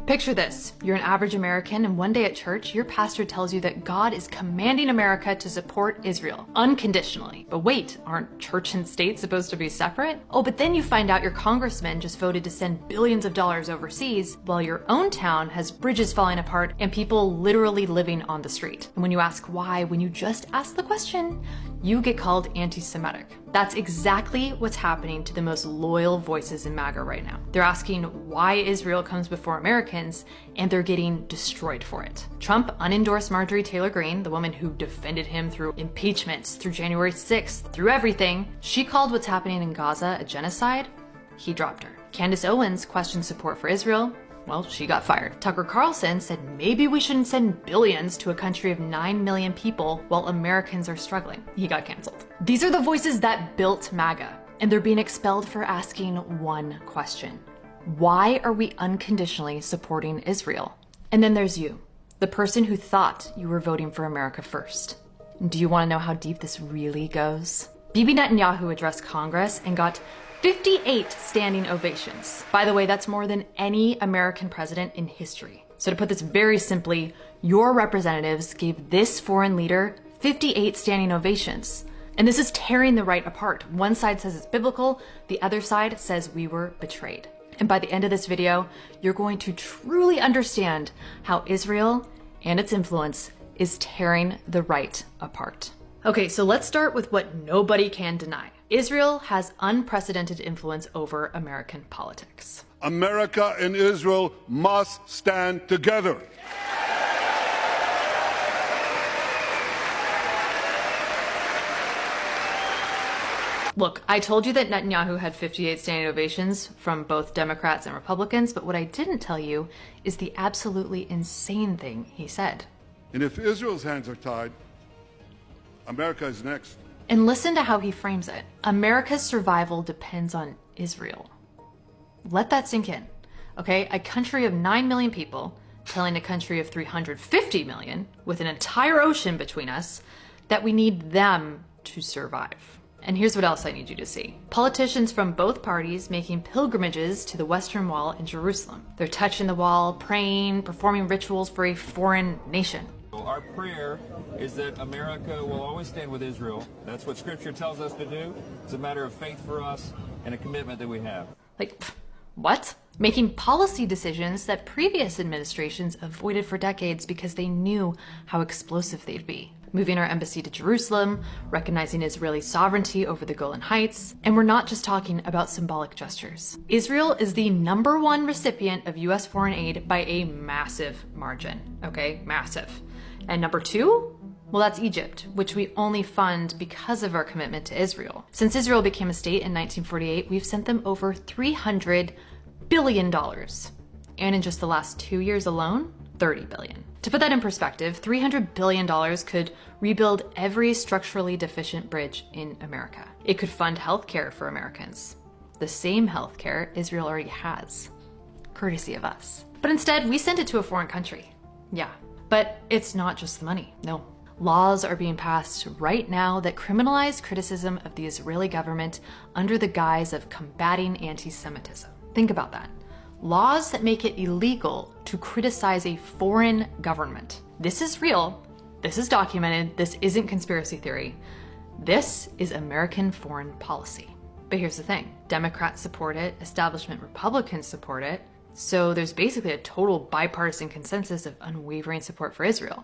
Picture this. You're an average American, and one day at church, your pastor tells you that God is commanding America to support Israel unconditionally. But wait, aren't church and state supposed to be separate? Oh, but then you find out your congressman just voted to send billions of dollars overseas, while your own town has bridges falling apart and people literally living on the street. And when you ask why, when you just ask the question, you get called anti-Semitic. That's exactly what's happening to the most loyal voices in MAGA right now. They're asking why Israel comes before Americans, and they're getting destroyed for it. Trump unendorsed Marjorie Taylor Greene, the woman who defended him through impeachments, through January 6th, through everything. She called what's happening in Gaza a genocide. He dropped her. Candace Owens questioned support for Israel. Well, she got fired. Tucker Carlson said maybe we shouldn't send billions to a country of 9 million people while Americans are struggling. He got canceled. These are the voices that built MAGA, and they're being expelled for asking one question. Why are we unconditionally supporting Israel? And then there's you, the person who thought you were voting for America first. Do you want to know how deep this really goes? Bibi Netanyahu addressed Congress and got 58 standing ovations. By the way, that's more than any American president in history. So to put this very simply, your representatives gave this foreign leader 58 standing ovations. And this is tearing the right apart. One side says it's biblical, the other side says we were betrayed. And by the end of this video, you're going to truly understand how Israel and its influence is tearing the right apart. Okay, so let's start with what nobody can deny. Israel has unprecedented influence over American politics. America and Israel must stand together. Look, I told you that Netanyahu had 58 standing ovations from both Democrats and Republicans, but what I didn't tell you is the absolutely insane thing he said. And if Israel's hands are tied, America is next. And listen to how he frames it. America's survival depends on Israel. Let that sink in, okay? A country of 9 million people telling a country of 350 million with an entire ocean between us that we need them to survive. And here's what else I need you to see. Politicians from both parties making pilgrimages to the Western Wall in Jerusalem. They're touching the wall, praying, performing rituals for a foreign nation. Our prayer is that America will always stand with Israel. That's what Scripture tells us to do. It's a matter of faith for us and a commitment that we have. Like, what? Making policy decisions that previous administrations avoided for decades because they knew how explosive they'd be. Moving our embassy to Jerusalem, recognizing Israeli sovereignty over the Golan Heights, and we're not just talking about symbolic gestures. Israel is the #1 recipient of US foreign aid by a massive margin, okay? Massive. And number 2? Well, that's Egypt, which we only fund because of our commitment to Israel. Since Israel became a state in 1948, we've sent them over $300 billion. And in just the last 2 years alone, $30 billion. To put that in perspective, $300 billion could rebuild every structurally deficient bridge in America. It could fund healthcare for Americans. The same healthcare Israel already has, courtesy of us. But instead, we sent it to a foreign country. Yeah, but it's not just the money, no. Laws are being passed right now that criminalize criticism of the Israeli government under the guise of combating anti-Semitism. Think about that. Laws that make it illegal to criticize a foreign government. This is real. This is documented. This isn't conspiracy theory. This is American foreign policy. But here's the thing. Democrats support it. Establishment Republicans support it. So there's basically a total bipartisan consensus of unwavering support for Israel.